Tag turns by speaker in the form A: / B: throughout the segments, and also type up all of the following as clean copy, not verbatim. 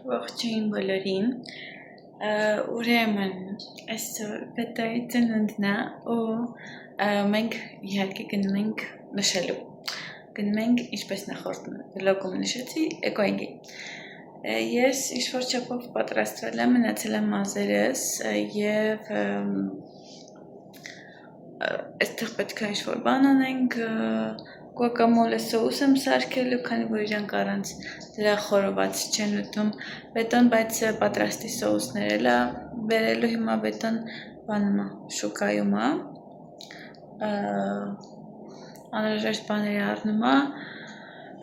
A: Ողջույն բոլորին, ուրեմն այսօր պետայի ծնունդն է ու մենք իհարկե գնում ենք նշելու, գնում ենք ինչպես նախորդ վլոգում նշեցի, էկոինգի, ես ինչ-որ չափով պատրաստվել եմ, մնացել եմ մազերս և այստեղ պետք է ինչ-որ բան անենք, Guacamole սոուս եմ սարքելու, քանի որ իրանք առանց դրա խորոված չեն ուտում, բետոն, բայց պատրաստի սոուսներ էլ է բերելու, հիմա բետոն բանում է, շուկայում է, անհրաժեշտ բաների առնում է,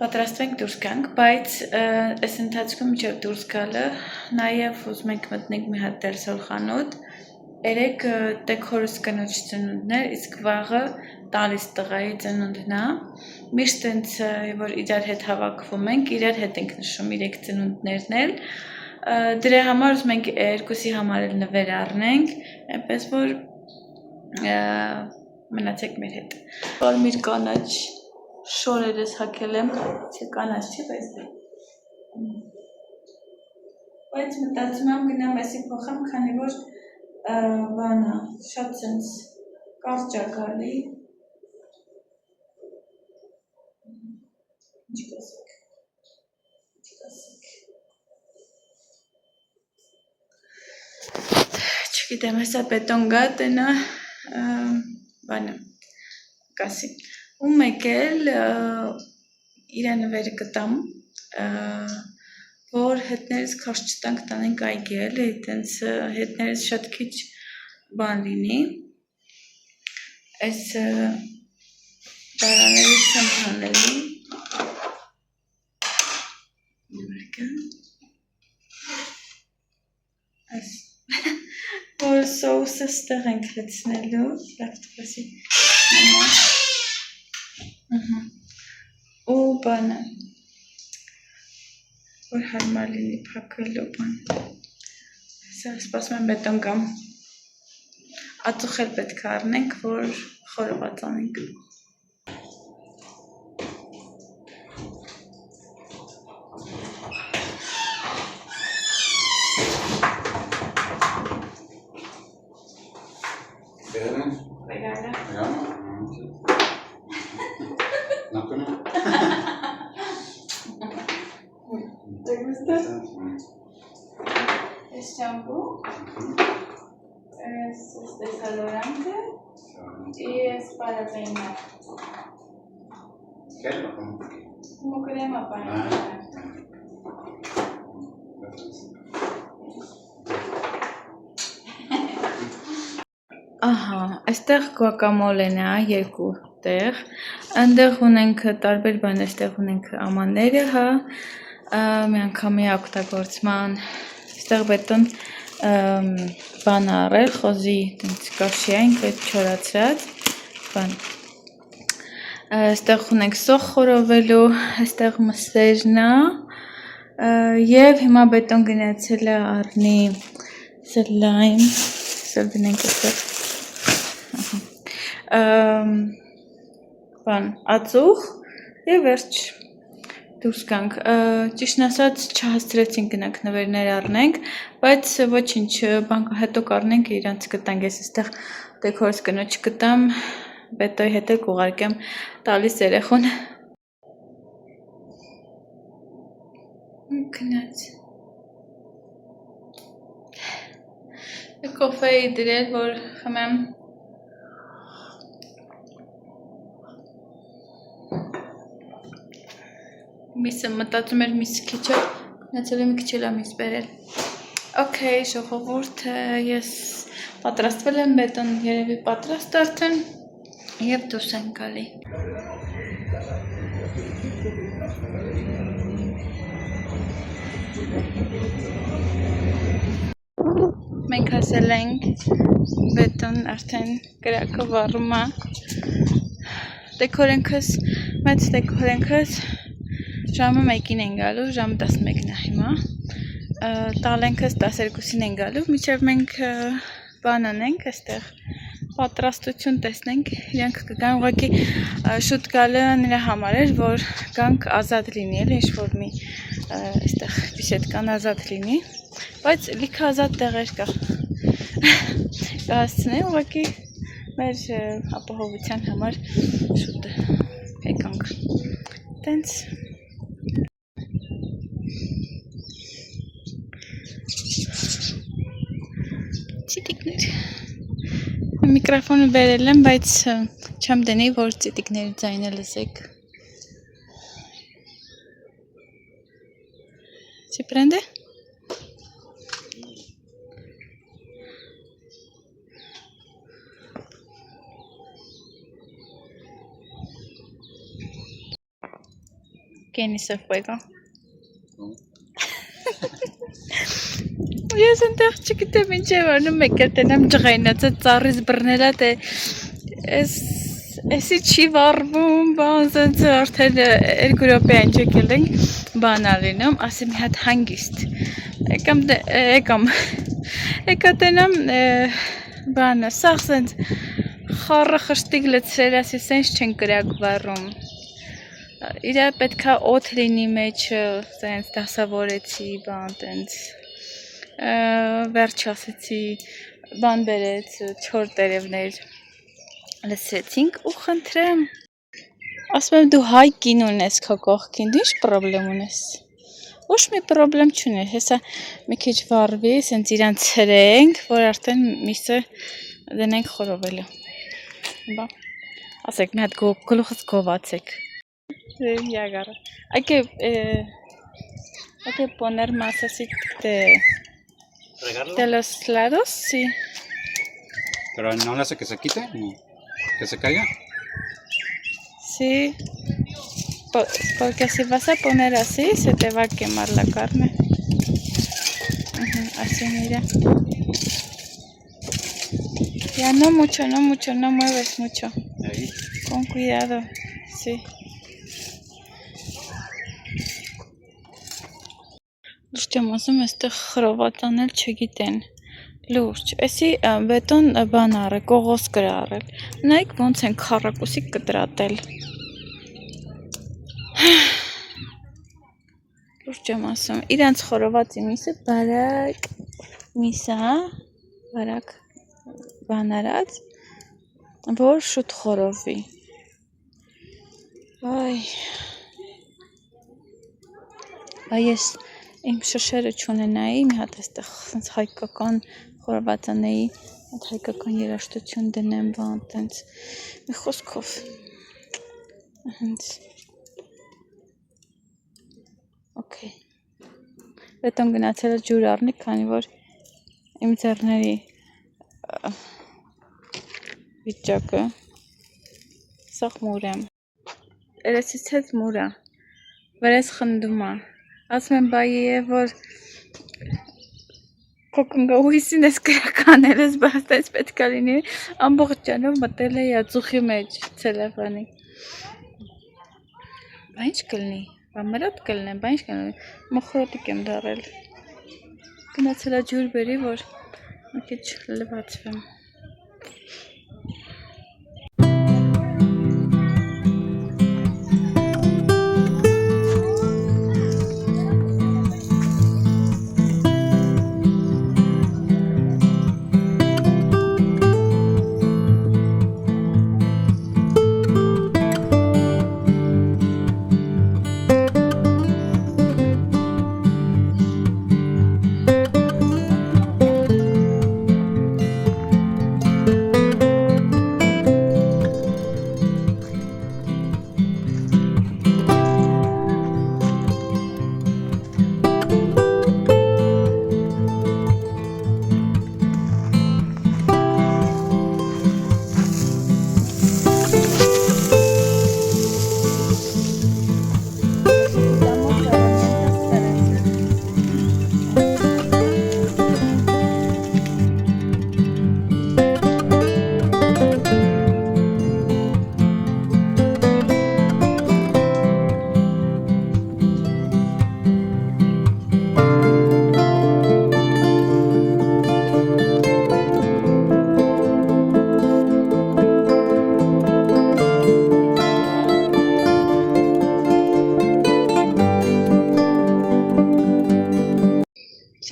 A: պատրաստվենք դուրս գանք, բայց այս ընթացքում մինչև դուրս գալը նաև ուզում ենք մտնենք մի հատ դերսոլ խանութ, երեկ տեքորս կնոջ ծնունդներ, իսկ վաղը տալիս տղայի ծնունդն է, միշտ տենց որ իրար հետ հավաքվում ենք, իրար հետ ենք նշում իրեք ծնունդներն էլ, դրա համար ուզում ենք երկուսի համար էլ նվեր առնենք, այնպես որ մնացեք մեր հետ։ Կարմիր կանաչ շորերս հագել եմ, կանաչ չի, բայց մտածում եմ գնամ էսի փոխեմ, քանի որ բանը շատ սենց կարճ է գալի, ինչ կասեք, չգիտեմ, հեսա բետոն գա տենա, բանը, կասի, ու մեկ էլ իրա նվերը կտամ, որ հետներս քաշ չտանք տանենք այգի էլի, տենց հետներս շատ քիչ բան լինի, այս դարաներից եմ հանելու, որ սոուսը ստեղ ենք լցնելու, լավ տվասի, ու բանը, որ հարմար լինի փակվելու բան, սպասում եմ բետոն կամ, ածուխ էլ պետք է առնենք, որ խորոված անենք։ ¿Te gusta? Es champú, es desodorante y es para peinar.
B: ¿Crema?
A: Como crema para peinar. Ահա, այստեղ guacamole-ն է երկու տեղ, այնտեղ ունենք տարբեր բան, այստեղ ունենք ամանները, հա, մի անգամի օգտագործման, այստեղ բետոն բան առել, խոզի կաշի այնք այդ չորացրած, բան, այստեղ ունենք սոխ խորովելու, այստեղ մսերն է, և հիմա բետոն գնացել է առնի սլայմ, սր դնենք այստեղ, բան, ածուխ և վերջ դուրս գանք, ճիշտն ասած չհասցրեցինք գնանք նվերներ առնենք, բայց ոչինչ, բանկը հետո կառնենք իրանց կտանք, ես այստեղ տեքորս կնոջ կտամ, բետոյի հետ էլ կուղարկեմ տալիս երեխուն, կնած, կոֆեի դրել, որ խմեմ, միսը մտածում էր միս քիչ է, մնացել է մի քիչ էլ է միս բերել։ Okay, ժողովուրդ, ես պատրաստվել եմ, բետոն երևի պատրաստ արդեն և դուրս ենք գալի։ Մենք հասել ենք, բետոն արդեն կրակը վառում է, տեքորենքս, մեծ տեքորենքս, ժամը 1-ին են գալու, ժամը 11-ն է հիմա, տալենքս 12-ին են գալու, մինչև մենք բան անենք, այստեղ պատրաստություն տեսնենք, իրանք կգան ուղղակի շուտ գալը նրա համար էր, որ գանք ազատ լինի, ինչ-որ մի այստեղ բիսեդկան ազատ լինի, բայց լիքը ազատ տեղեր կա։ Կհասցնեի ուղղակի մեր ապահովության համար շուտ եկանք։ Տենց Ցիտիկներ։ Միկրոֆոնը բերել եմ, բայց չեմ դնի, որ ցիտիկների ձայնը լսեք։ Si prende? ¿Quién hizo fuego? Ես այնտեղ չգիտեմ ինչ եմ անում, մեկ էլ տենամ ջղայնացած ծառից բռնելա, թե էսի չի վառվում, բան սենց արդեն 2 րոպե ինչ եկել ենք բան ալինում, ասեմ մի հատ հանգիստ, եկա տենամ բանը, սաղ սենց խառը խշտիկ լծրել, ասի սենց չեն կրակ վառում, իրա պետքա օդ լինի մեջը, սենց դասավորեցի, բան տենց, վերջ ասեցի, բան բերեց, 4 տերևներ լսեցինք ու խնդրեմ, ասում եմ դու հայ կին ունես քո կողքին, դու ինչ պրոբլեմ ունես, ոչ մի պրոբլեմ չունես, հեսա մի քիչ վառվի, սենց իրան ցրենք, որ արդեն միսը դնենք խորովելու, ասեք մի հատ գլուխս գովացեք, յագարը, hay que poner más así de los lados, sí.
B: ¿Pero no le hace que se quite? No. ¿Que se caiga?
A: Sí. Porque si vas a poner así, se te va a quemar la carne. Así, mira. Ya no mucho, no mueves mucho.
B: Ahí.
A: Con cuidado, sí. Լուրջ եմ ասում, այստեղ խրոված անել չգիտեն, լուրջ, էսի բետոն բան առել, կողոս կր առել, նայք ոնց են քառակուսի կտրատել, լուրջ եմ ասում, իրանց խորովածի միսը բարակ միսա, բարակ բան արած, որ շուտ խորովվի, այս իմ շշերը չունենայի, մի հատ այստեղ սենց հայկական խորոված անեի, այդ հայկական երաժշտություն դնեմ, բան, տենց, մի խոսքով, հենց, օքեյ, բետոն գնացել է ջուր առնի, քանի որ իմ ձեռների վիճակը, սաղ մուր եմ, երեսից հետ մուր է, վրես խնդում է, ասում եմ բայի է, որ կոկնգահույսին ես կրականել ես, բայց այս պետք է լինի, ամբողջ ճանով մտել է ածուխի մեջ ցելոֆանի, բա ինչ կլինի, բա մրոտ կլինի, բա ինչ կլինի, մոխրոտիկ եմ դարել, գնացել է ջուր բերի, որ մի քիչ լվացվեմ,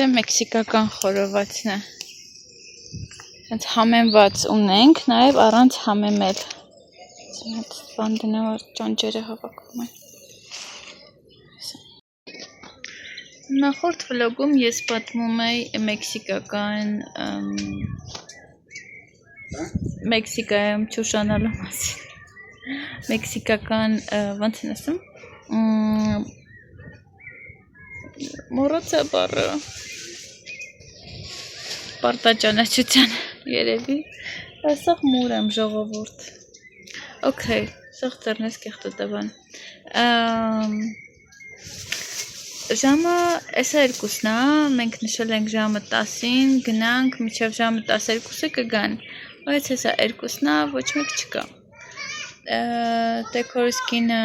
A: Դե մեքսիկական խորովածն է։ Հենց համեմված ունենք, նաև առանց համեմել։ Այդ բան դնեմ, որ ճանճերը հավաքում են։ Նախորդ վլոգում ես պատմում էի Մեքսիկայում ճուշանալու մասին։ Մեքսիկական, ոնց են ասում, մոռացա բառը, պարտաճանաչության երևի, ասող մուր եմ ժողովուրդ։ Okay, սաղ ծերնես կեղտոտավան։ Ժամը էսա երկուսն է, մենք նշել ենք ժամը 10-ին, գնանք, մինչև ժամը 12-ը կգան, բայց հեսա երկուսն է, ոչ մեկ չկա։ Տեքորս կինը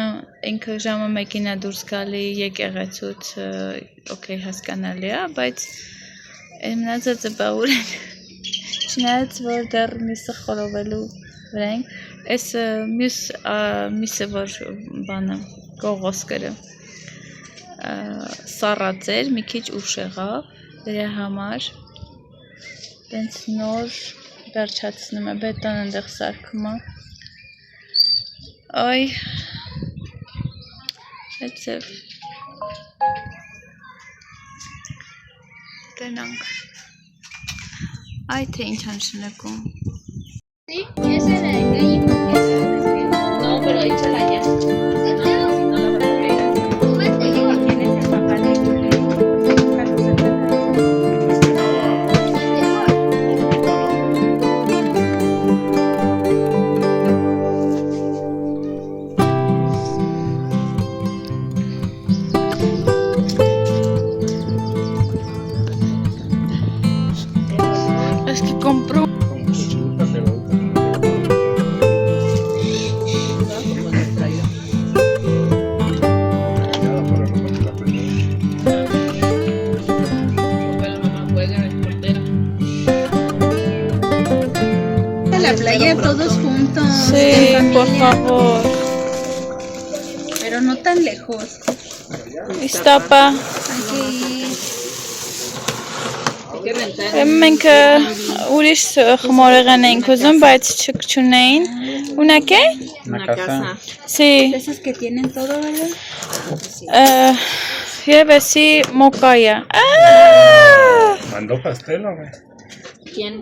A: ինքը ժամը մեկին է դուրս գալի եկեղեցուց, օքեյ հասկանալի է, բայց մնացածը բաղուր են, չնայած որ դեռ միսը խորովելու վրա ենք, այս միսը որ բանը, կողոսկերը, սառած էր, մի քիչ ուշ եղավ, դրա համար, տենց նոր վերջացնում է, բետոն ընդեղ սարքում է, Այ, էցև, տենանք, այ թե ինչ անշնակում։
C: Yes, era no, pero échala ya.
A: Es que compró.
C: La playa todos juntos.
A: Sí, por favor.
C: Pero no tan lejos.
A: Istapa.
C: Hay que rentar.
A: Մենք ուրիշ խմորեղեն էինք ուզում, բայց չունեին։ Una qué?
C: Una casa.
A: Sí.
C: Esos que tienen todo, ¿verdad?
A: Եւ էսի մոկայա։
D: ¿Mandó pastel o qué?
C: ¿Quién?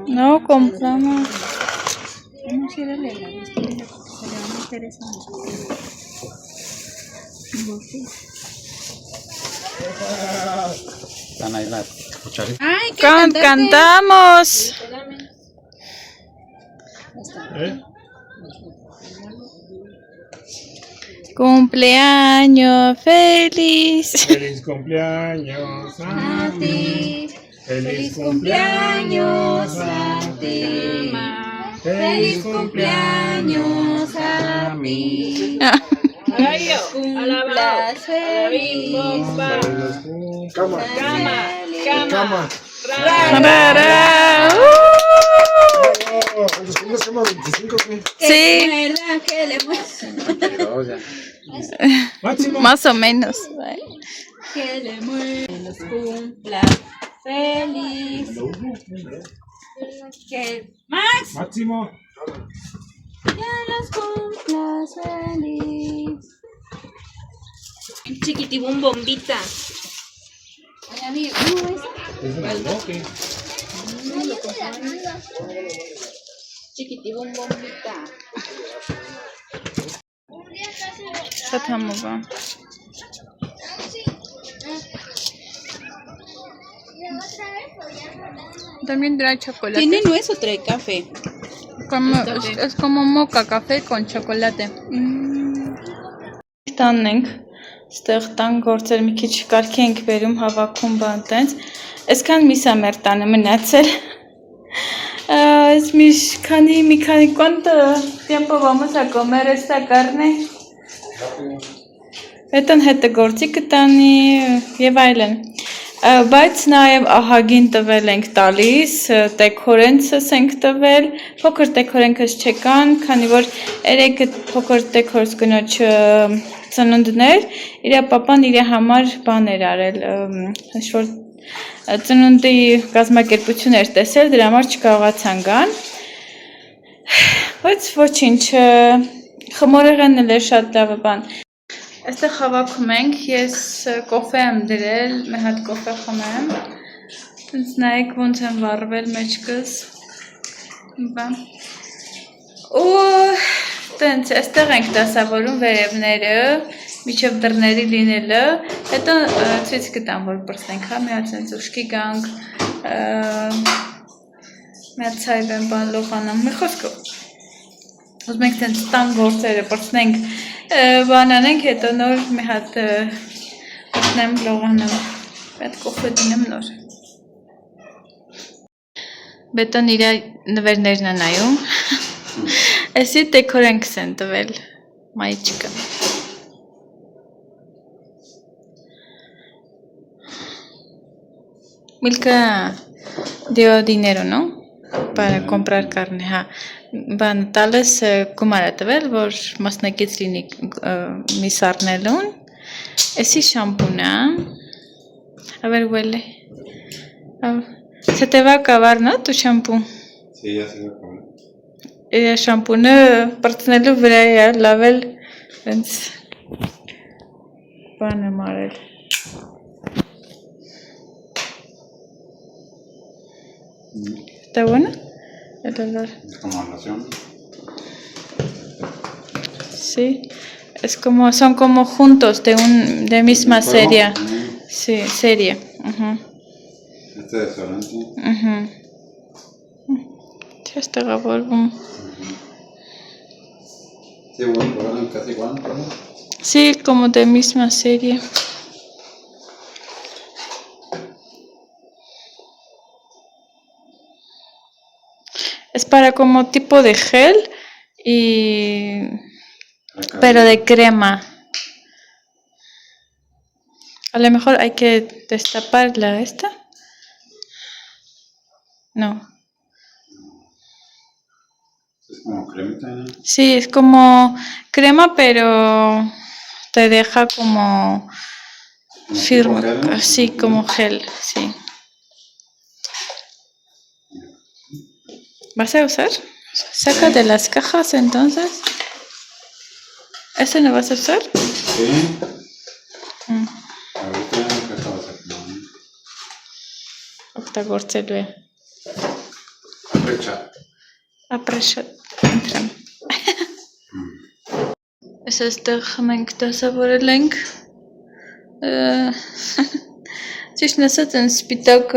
A: No, compramos.
C: Vamos a ir a la helada. Se le va a meter esa
B: Están ahí las cucharitas.
C: Ay, ¿qué
A: Cantamos.
D: ¿Eh?
A: Cumpleaños feliz.
D: Feliz cumpleaños a ti. Feliz cumpleaños a ti. Feliz cumpleaños a mí.
C: cumplas feliz.
D: Cama.
A: Rara.
D: ¿Los primos se llaman 25 qué?
A: Sí,
C: ¿Verdad que le
D: Máximo.
A: más o menos.
C: que le mueran los cumplas feliz? Que más
D: Máximo.
C: que los cumplas feliz. Chiquitibum bombita. Ay, amigo,
D: ¿Es de los bloques?
C: chiquitibum bombita.
A: Շատ համով է։ También trae chocolate.
C: ¿Tiene nuez o trae café?
A: Es como moca café con chocolate. Տանն ենք, ստեղ տան գործեր մի քիչ կարգի ենք բերում, հավաքում բան տենց։ Այսքան միսա մեր տանը մնացել։ Es mi cani cuánto tiempo vamos a comer esta carne? Այդտան հետը գործի կտանի եւ այլն։ Բայց նաեւ ահագին տվել ենք տալիս, տեքորենցս ենք տվել, փոքր տեքորենքս չեկան, քանի որ երեք փոքր տեքորս կնոջ ծնունդներ, իր papan իր համար բաներ արել, ինչ-որ ծնունդի կազմակերպություն էր տեսել, դրա համար չկարողացան գան, բայց ոչինչ, խմորեղենն էլ էր շատ լավ բան, այստեղ հավաքում ենք, ես կոֆե եմ դրել, մի հատ կոֆե խմեմ, ինձ նայեք ոնց եմ վառվել մեջքս, բան, ու տենց, այստեղ ենք դասավորում վերևները, միջև դռների լինելը, հետո ցույց կտամ, որ պրծնենք, հա, մի հատ ցենց ուշքի գանք, մի հատ ցայվ եմ բան լողանամ, մի խոսքով, ուզում ենք տենց տան գործերը պրծնենք, բան անենք, հետո նոր մի հատ պրծնեմ լողանամ, մի հատ կոֆե դինեմ նոր։ Բետոն իր նվերներն է նայում, այսի դեկորենքս են տվել, մայիչկը։ Milka dio dinero, ¿no? Para comprar carne, ha. Van tales kumaratvel, vor masnakից լինի միս առնելուն։ Էսի շամպունա։ Haber huele. Se te va a acabar, ¿no? Tu shampoo.
B: Sí, ya se va a acabar.
A: Շամպունը պրծնելու վրա է լավել հենց բան եմ արել։ ¿Está bueno? El olor.
B: Como loción.
A: Sí. Es como, son como juntos de misma serie. Sí, serie.
B: Este desodorante.
A: Ya está gaborgum.
B: Sí, bueno, casi igual, ¿no?
A: Sí, como de misma serie. Es para como tipo de gel y pero de crema. A lo mejor hay que destaparla esta. No.
B: Es como cremita, ¿no?
A: Sí, es como crema, pero te deja como firme,
B: tipo gel.
A: así como gel, sí. ¿Vas a usar? Saca de las cajas entonces. ¿Ese no vas a usar?
B: Sí. Ahorita no acabo de sacar.
A: Octagorcelue.
B: Aprecha.
A: Aprecha. Entrăm. Այս այստեղ մենք դասավորել ենք ճիշտն ասած են սպիտակ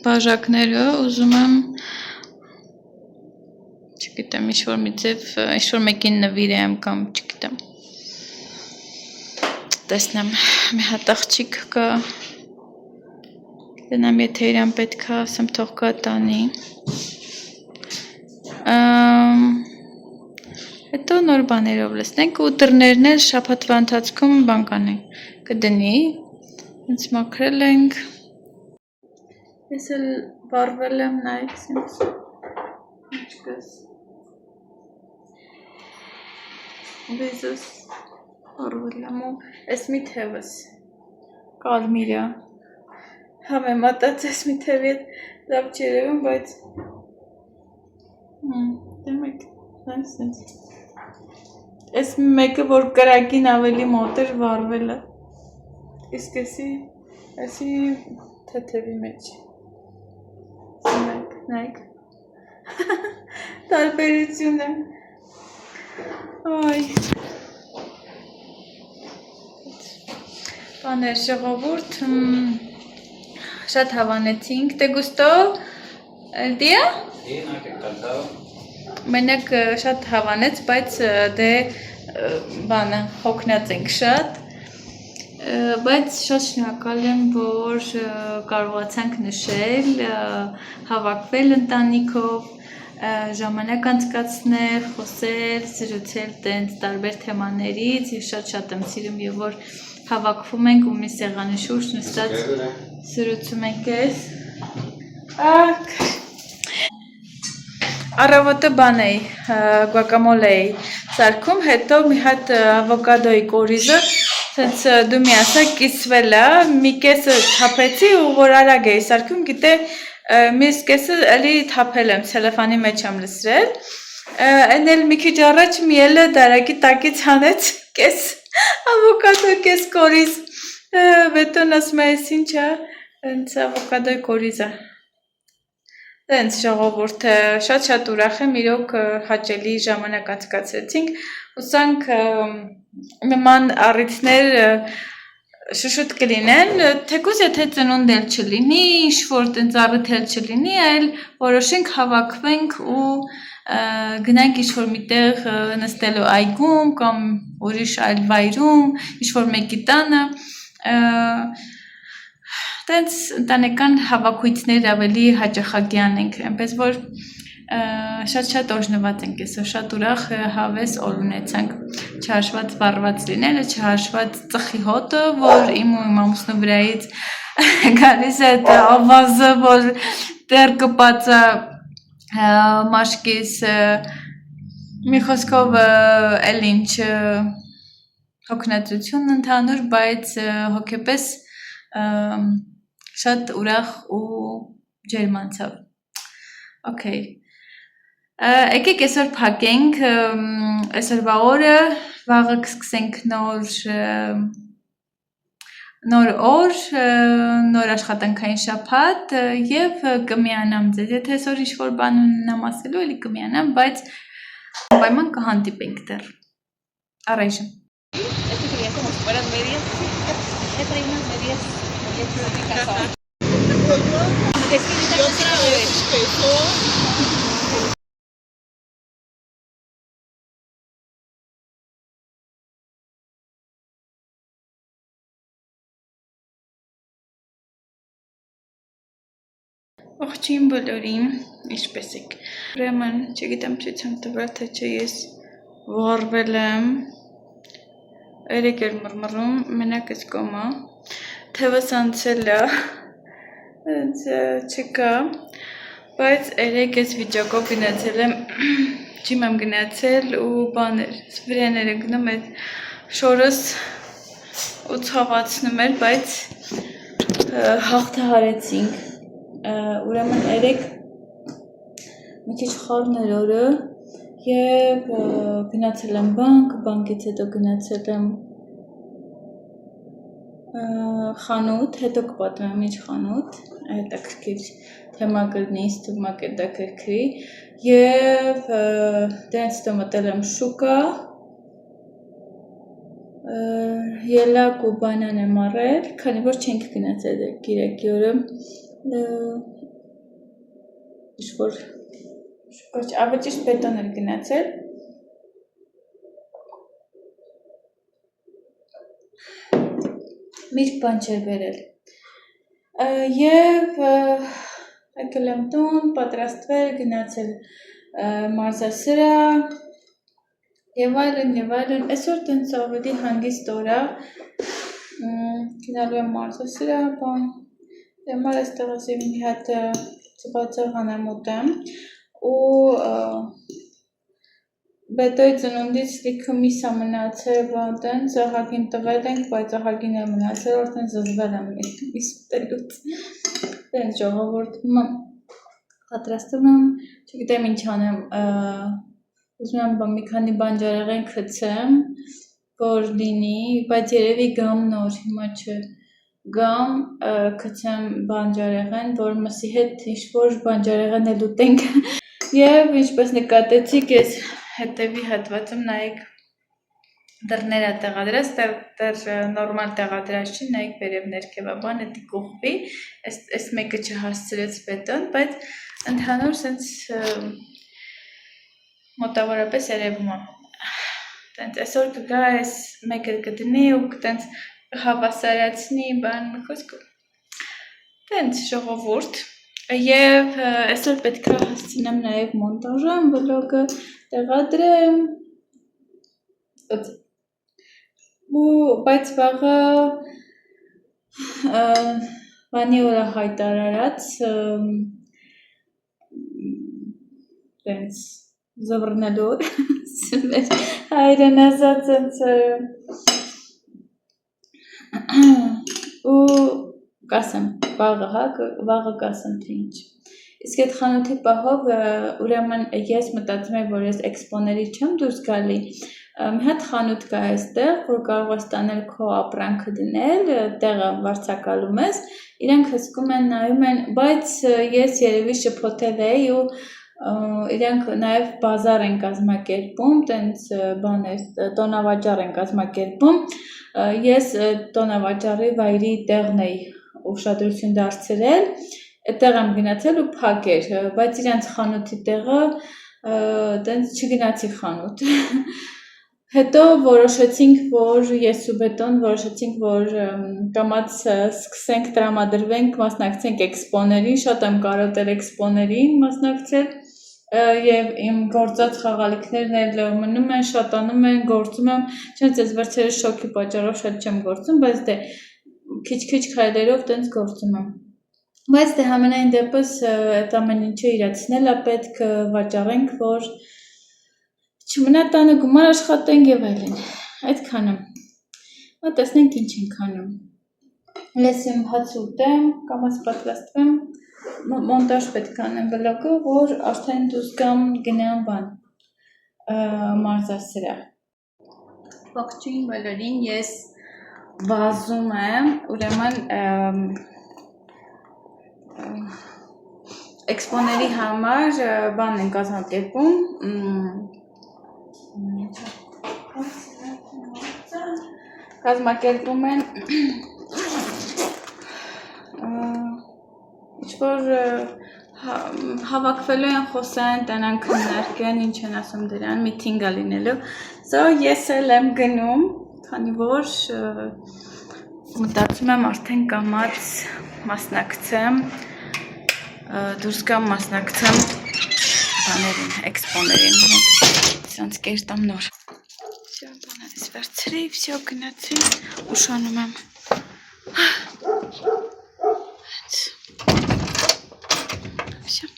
A: բաժակները ուզում եմ չգիտեմ ինչ-որ մի ձև ինչ-որ մեկին նվիրեմ կամ չգիտեմ տեսնեմ մի հատ աղջիկ կա դնամ եթե իրան պետք է ասեմ թող կա տանի հետո նոր բաներով լսնենք ու դռներն էլ շաբաթվա ընթացքում բան կանենք կդնի ինձ մաքրել ենք ես էլ վառվել եմ նայեք ինձ ինչպես վեզս վառվել եմ ու ես մի թևս կալմիրա համեմատած ես մի թևի լավ չերևում բայց դեմեք նայսենց Ես մեկը, որ կրակին ավելի մոտ էր վառվել է, իսկ եսի թեթևի մեջ, նայք, տարբերություն է, այ, բաներ ժողովուրդ, շատ հավանեցինք, te gustó el día?
B: Sí, no, que cansado.
A: Մենակ շատ հավանեց, բայց դե բանը հոգնած ենք շատ, բայց շատ շնորհակալ եմ, որ կարողացանք նշել, հավաքվել ընտանիքով, ժամանակ անցկացնել, խոսել, զրուցել տենց տարբեր թեմաներից, ես շատ եմ սիրում եւ որ հավաքվում ենք ու մի սեղանի շուրջ նստած զրուցում ենք ես Առավոտը բան էի, գուակամոլ էի սարքում, հետո մի հատ ավոկադոյի կորիզը սենց դու մի ասա կիսվել է, մի կեսը թափեցի ու որ արագ էի սարքում, գիտե մյուս կեսը էլի թափել եմ, ցելոֆանի մեջ եմ լցրել, այն էլ մի քիչ առաջ մի ելը դարակի տակից հանեց, կես ավոկադո, կես կորիզ, Բետոն ասում է, այս ինչ է, հենց ավոկադոյի կորիզը։ Դենց ժողովուրդը շատ ուրախ եմ, իրոք հաճելի ժամանակ անցկացրեցինք, ուսանք նման առիթներ շուշուտ կլինեն, թեկուզ եթե ծնունդ էլ չլինի, ինչ-որ տենց առիթ էլ չլինի, այլ որոշենք հավաքվենք ու գնանք ինչ-որ միտեղ նստելու այգում կամ ուրիշ այլ վայրում, ինչ-որ մեկի տանը, տենց ընտանեկան հավաքույցներ ավելի հաճախակի անենք, այնպես որ շատ օժնված ենք այսօր, շատ ուրախ հավես օր ունեցանք, չհաշված վառված լինելը, չհաշված ծխի հոտը, որ իմ ու իմ ամուսնու վրայից գալիս է այդ ավազը, որ դեռ կպած է մաշկիս, մի խոսքով էլ ինչ հոգնածություն ընդհանուր, բայց հոգեպես շատ ուրախ ու ջերմ անցավ։ Okay. Եկեք այսօր փակենք այսօրվա օրը, վաղը կսկսենք նոր օր, նոր աշխատանքային շաբաթ եւ կմիանամ ձեզ, եթե այսօր ինչ-որ բան ունենամ ասելու, էլի կմիանամ, բայց պայման կհանդիպենք դեռ։ Առայժմ։ Ողջույն բոլորին, ինչպես եք։ Ուրեմն, չգիտեմ ցույց եմ տվել, թե չէ ես վառվել եմ։ Երեք էր մռմռում, մենակ այս կոմը։ Թևս անցել է, հենց չկա, բայց երեք այս վիճակով գնացել եմ, ջիմ եմ գնացել ու բաներ, վրեները գնում այդ շորս ու ցավացնում էր, բայց հաղթահարեցինք։ Ուրեմն երեք մի քիչ խորն էր օրը եւ գնացել եմ բանկից հետո գնացել եմ խանութ, հետո կպատմեմ ինչ խանութ, հետաքրքիր թեմա կլինի, ինձ թվում է հետաքրքրի եւ դրանից հետո մտել եմ շուկա, ելակ ու բանան եմ առել, քանի որ չենք գնացել գիրակի օրը ինչ-որ ավելի ճիշտ Բետոն էր գնացել միշտ բան չէր բերել և եկել եմ տուն, պատրաստվել, գնացել մարզասրա և այլն, այսօր տենց ավելի հանգիստ օր է, գնալու եմ մարզասրա, դեմար այստեղ ասեմ մի հատ ծվածող անեմ ուտեմ ու Բետոյի ծնունդից լիքը միս է մնացել, տենց ահագին տվել ենք, բայց ահագին է մնացել, որ տենց զզվել եմ միս ուտելուց, տենց ժողովուրդ, պատրաստում եմ, չգիտեմ ինչ անեմ, ուզում եմ մի քանի բանջարեղեն գցեմ, որ լինի, բայց երևի գամ նոր, հիմա չէ, գամ գցեմ բանջարեղեն, որ մսի հետ ինչ-որ բանջարեղեն էլ ուտենք և ինչպես նկատեցիք ես հետևի հատվածում նայեք դռներ է տեղադրած, դեռ նորմալ տեղադրած չի, նայեք վերև ներքևա բան, էդի կողվի, այս մեկը չհասցրեց Բետոն, բայց ընդհանուր սենց մոտավորապես երևում է, տենց այսօր կգա այս մեկը կդնի ու տենց հավասարացնի բան խոսքով, տենց ժողովուրդ և այսօր պետք է հասցնեմ նաև մոնտաժը, վլոգը տեղադրեմ, բայց վաղը բանի օրա հայտարարած տենց զվռնելու հայրեն ասած ու կասեմ վաղը կասեմ թե ինչ իսկ այդ խանութի պահով ուրեմն ես մտածում եմ որ ես էքսպոների չեմ դուրս գալի մի հատ խանութ կա այստեղ որ կարող ես տանել քո ապրանքը դնել տեղը վարձակալում ես իրենք հսկում են նայում են բայց ես երևի շփոթել էի ու իրենք նաև բազար են կազմակերպում տենց բաներ տոնավաճառ են կազմակերպում ես տոնավաճառի վայրի տեղն էի ուշադրություն դարձրել այդտեղ եմ գնացել ու փակեր բայց իրանց խանութի տեղը տենց չգնացի խանութ հետո որոշեցինք որ ես ու Բետոն որոշեցինք որ կամաց սկսենք տրամադրվենք մասնակցենք էքսպոներին շատ եմ կարոտել էքսպոներին մասնակցել եւ իմ գործած խաղալիքներն էլ մնում են շատանում են գործում եմ չնայած ես վերջերս շոկի պատճառով շատ չեմ գործում բայց դե քիչ քայլերով տենց գործում եմ բայց դե համենայն դեպս այդ ամեն ինչը իրացնելա պետք վաճառենք որ չմնա տանը գումար աշխատենք եւ այլն այդքանը հա տեսնենք ինչ ենք անում ես իմ հաց ուտեմ կամաց պատրաստվեմ մոնտաժ պետք է անեմ բլոգը որ արդեն դուրս գամ գնամ բան մարզասրահ ողջույն բոլորին ես վազում եմ ուրեմն էքսպոների համար բան են կազմակերպում կազմակերպում են ինչ-որ հավաքվելու են խոսեն, տենան քննարկեն, ինչ են ասում դրան, միթինգ է լինելու so ես էլ եմ գնում, քանի որ մտածում եմ արդեն կամաց մասնակցեմ դուրս գամ մասնակցեմ բաներին, էքսպոներին սրանց կերտամ նոր Всё, բաներս վերցրի, всё գնացի, ուշանում եմ Всё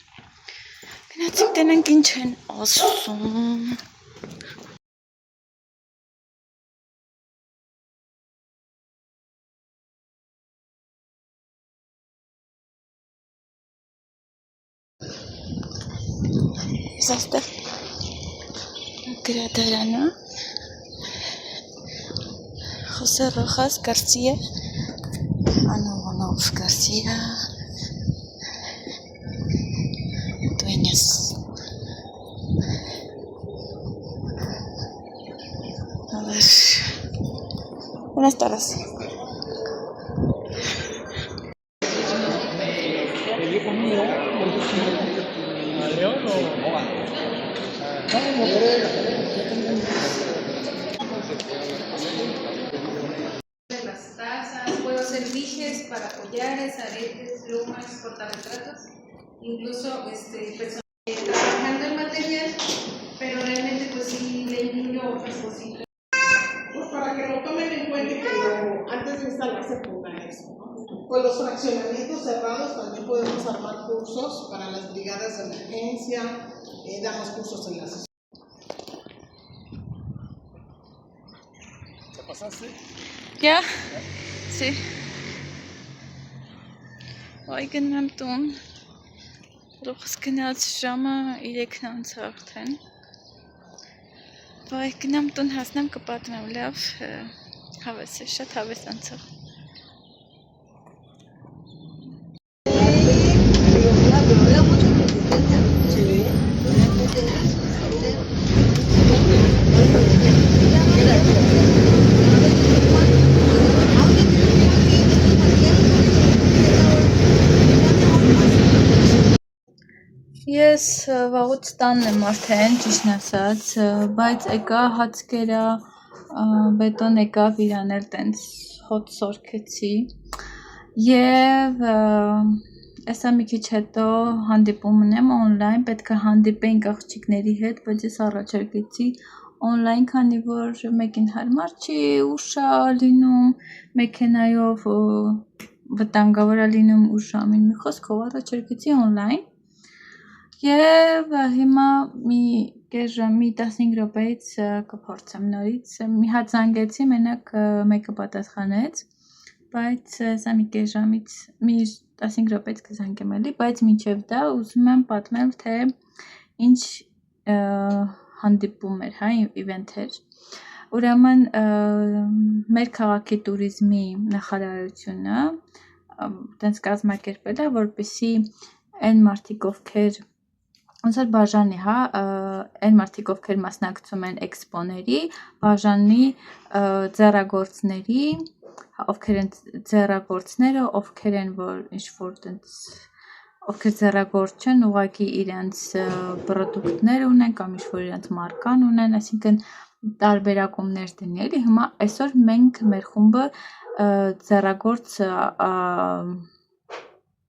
A: գնացինք տենանք ինչ են ասում Այստեղ գրադարանը José Rojas García Anónov García Dueñas A ver Buenas tardes
C: Puedo hacer dijes para collares, aretes, plumas, portarretratos, incluso trabajando el material, pero realmente pues sí le incluyo otras cositas.
E: Pues para que lo tomen en cuenta y que antes de instalarse pongan eso, ¿no? Con los fraccionamientos cerrados también podemos armar cursos para las brigadas de emergencia, damos cursos en las escuelas. ¿Te pasaste?
A: Ya, sí. Ay գնամ տուն, լոխս գնաց ժամը 3-ից արդեն, վայ գնամ տուն հասնեմ կպատմեմ լավ, հավես է, շատ հավես անցավ Ես վաղուց տանն եմ արդեն, ճիշտն ասած, բայց եկա հաց կերա, բետոն եկավ իրան էլ տենց հոտ սորքեցի եւ Այսա մի քիչ հետո հանդիպում ունեմ on-line, պետք է հանդիպենք աղջիկների հետ, բայց ես առաջարկեցի on-line, քանի որ մեկին հարմար չի, ուշ է լինում, մեքենայով վտանգավոր է լինում ու ժամին մի խոսքով առաջարկեցի on-line Եվ հիմա մի կես ժամի 15 րոպեից կփորձեմ նորից։ Մի հատ զանգեցի, մենակ մեկը պատասխանեց, բայց սա մի կես ժամից մի 15 րոպեից կզանգեմ էլի, բայց մինչև դա ուզում եմ պատմել, թե ինչ հանդիպում էր, հա, իվենթ էր։ Ուրեմն մեր քաղաքի туриզմի նախարարությունը տենց կազմակերպել է, որպեսզի այն մարդիկ, ովքեր ոնց որ բաժանի, հա, այն մարդիկ, ովքեր մասնակցում են էքսպոների, բաժանի ձեռագործների, ովքեր են ձեռագործները, ովքեր են որ ինչ-որ տենց ովքեր ձեռագործ չեն, ուղղակի իրենց պրոդուկտներ ունեն կամ ինչ-որ իրենց մարկան ունեն, այսինքն տարբերակումներ դնի էլի։ Հիմա այսօր մենք մեր խումբը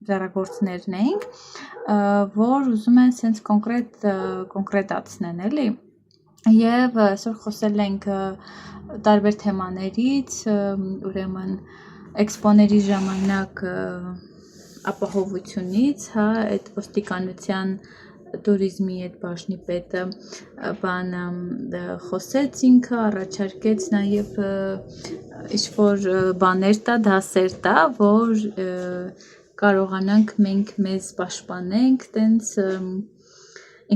A: ձեռագործներն էինք, որ ուզում են սենց կոնկրետացնեն էլի։ Եվ այսօր խոսել ենք տարբեր թեմաներից, ուրեմն էքսպոների ժամանակ ապահովությունից, հա, այդ ոստիկանության туриզմի այդ բաժնի պետը բան խոսեց ինքը, առաջարկեց նաև ինչ-որ բաներ տա, դասեր տա, որ կարողանանք մենք մեզ պաշտպանենք, տենց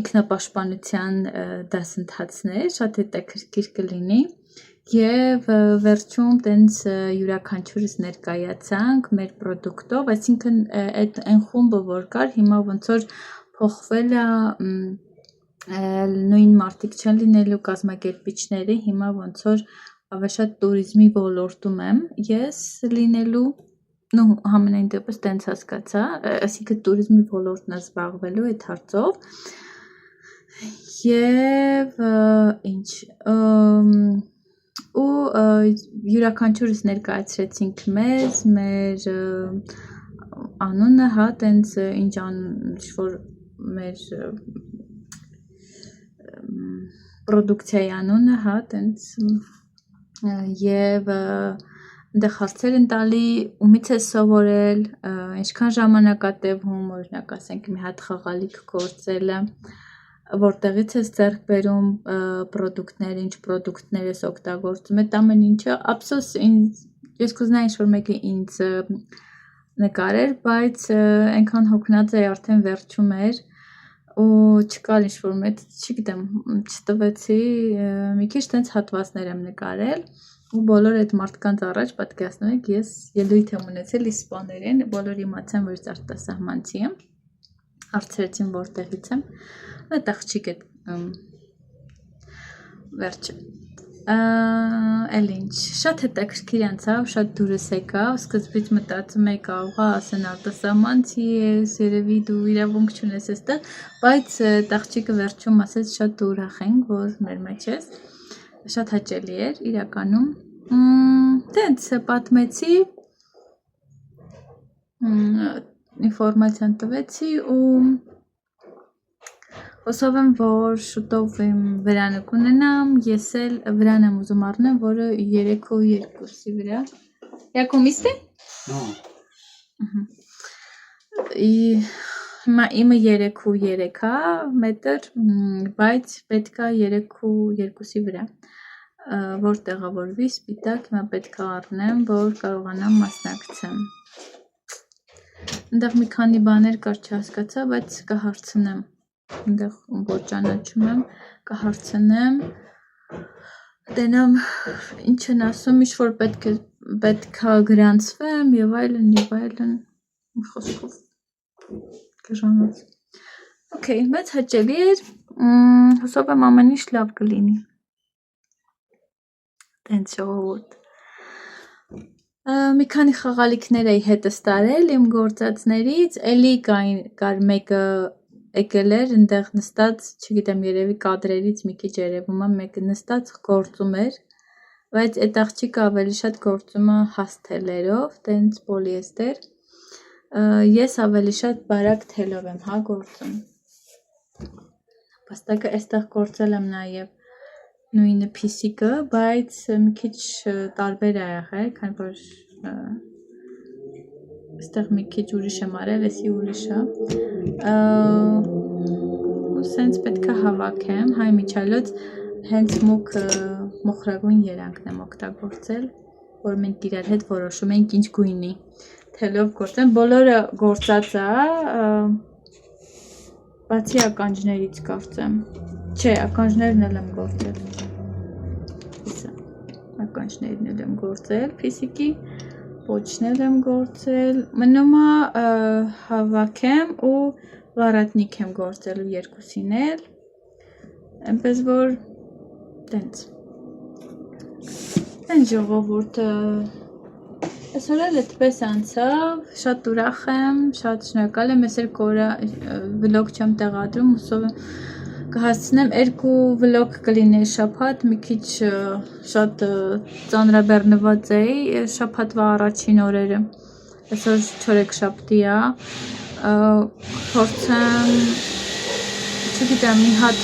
A: ինքնապաշտպանության դասընթացներ, շատ հետաքրքիր կլինի։ Եվ վերջում տենց յուրաքանչյուրս ներկայացանք մեր պրոդուկտով, այսինքն այդ այն խումբը որ կար, հիմա ոնց որ փոխվել է նույն մարդիկ չեն լինելու կազմակերպիչները, հիմա ոնց որ ավելի շատ туриզմի ոլորտում եմ ես լինելու, նո համենայն դեպս տենց հասկացա, այսինքն туриզմի ոլորտն է զբաղվելու այդ հարցով։ Եվ ինչ ու յուրաքանչյուրս ներկայացրեցինք մեզ, մեր անունը, հա, տենց ինչ որ մեր պրոդուկցիայի անունը, հա, տենց եւ այնտեղ հարցեր են տալի, ումից է սովորել, ինչքան ժամանակ է տևում, օրինակ ասենք մի հատ խաղալիք գործելը, որտեղից ես ձեռք բերում պրոդուկտներ, ինչ պրոդուկտներ ես օգտագործում, այդ ամեն ինչը, ափսոս ես կուզենայի ինչ-որ մեկը ինձ նկարեր, բայց այնքան հոգնած էի արդեն վերջում էր ու չկար ինչ-որ մեծ, չգիտեմ, չտվեցի, մի քիչ տենց հատվածներ եմ նկարել ու բոլոր այդ մարդկանց առաջ պատկերացնում եք, ես ելույթ եմ ունեցել իսպաներեն, բոլորը իմացան, որ ես արտասահմանցի եմ, հարցրեցին որտեղից եմ, այդ աղջիկ է վերջը, էլ ինչ, շատ հետաքրքիր անցավ, շատ դուրս եկավ, սկզբից մտածում էի կարող է ասեն արտասահմանցի ես, երևի դու իրավունք չունես այստեղ, բայց այդ աղջիկը վերջում ասեց շատ ուրախ ենք, որ մեր մեջ ես, շատ հաճելի էր իրականում, տենց պատմեցի, ինֆորմացիան տվեցի ու հուսով եմ, որ շուտով իմ վրանը կունենամ, ես էլ վրան եմ ուզում առնեմ, որը 3.2-ի վրա։ Якում իստե։
B: No.
A: Հիմա իմը 3.3 է մետր, բայց պետք է 3.2-ի վրա, որ տեղավորվի սպիտակ, հիմա պետք է առնեմ, որ կարողանամ մասնակցեմ։ Այնտեղ մի քանի բաներ կար չհասկացա, բայց կհարցնեմ, այնտեղ որ ճանաչում եմ, կհարցնեմ, տենամ ինչ են ասում, ինչ-որ պետք է գրանցվեմ և այլն, խոսքով կժանոց։ Okay, բայց հաճելի էր, հուսով եմ ամեն ինչ լավ կլինի։ Տենց ժողովուրդ։ Մի քանի խաղալիքներ էի հետս տարել իմ գործածներից, էլի կար մեկը եկել էր, այնտեղ նստած, չգիտեմ, երևի կադրերից մի քիչ երևում է, մեկը նստած գործում էր, բայց այդ աղջիկը ավելի շատ գործում է հասթելերով, տենց պոլիեստեր, ես ավելի շատ բարակ թելով եմ, հա, գործում։ Պաստակը այստեղ գործել եմ նաև նույնը փիսիկը, բայց մի քիչ տարբեր է եղել, քանի որ այստեղ մի քիչ ուրիշ եմ արել, էսի ուրիշ է։ ու սենց պետք է հավաքեմ, հայ միջալոց հենց մուկ մոխրագույն երանգն եմ օգտագործել, որ մենք իրար հետ որոշում ենք ինչ գույնի թելով գործեմ, բոլորը գործած է, բացի ականջներից կարծեմ, չէ, ականջներն էլ եմ գործել, ականջներն էլ եմ գործել, փիսիկի, պոչն էլ եմ գործել, մնում է հավաքեմ ու վարատնիկ եմ գործելու երկուսին էլ, այնպես որ տենց ժողովուրդը այսօր էլ այդպես անցավ, շատ ուրախ եմ, շատ շնորհակալ եմ, ես էլ կորը վլոգ չեմ տեղադրում, հուսով եմ կհասցնեմ 2 վլոգ կլիներ շաբաթ, մի քիչ շատ ծանրաբեռնված էի, շաբաթվա առաջին օրերը, այսօր չորեքշաբթի է, փորձեմ, չգիտեմ, մի հատ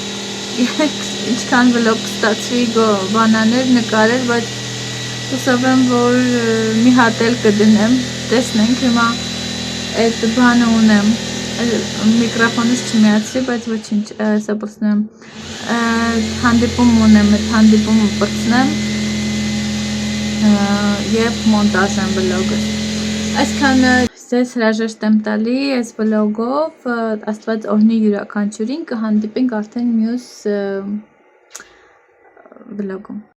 A: ինչքան վլոգ կստացվի բանաներ նկարել, բայց հուսով եմ, որ մի հատ էլ կդնեմ, տեսնենք հիմա այդ բանը ունեմ, միկրոֆոնից չմիացրի, բայց ոչինչ, սա պրծնեմ, հանդիպում ունեմ, այդ հանդիպումը պրծնեմ և մոնտաժեմ վլոգը, այսքան ձեզ հրաժեշտ եմ տալի այս վլոգով, աստված օրհնի յուրաքանչյուրին, կհանդիպենք արդեն մյուս վլոգում։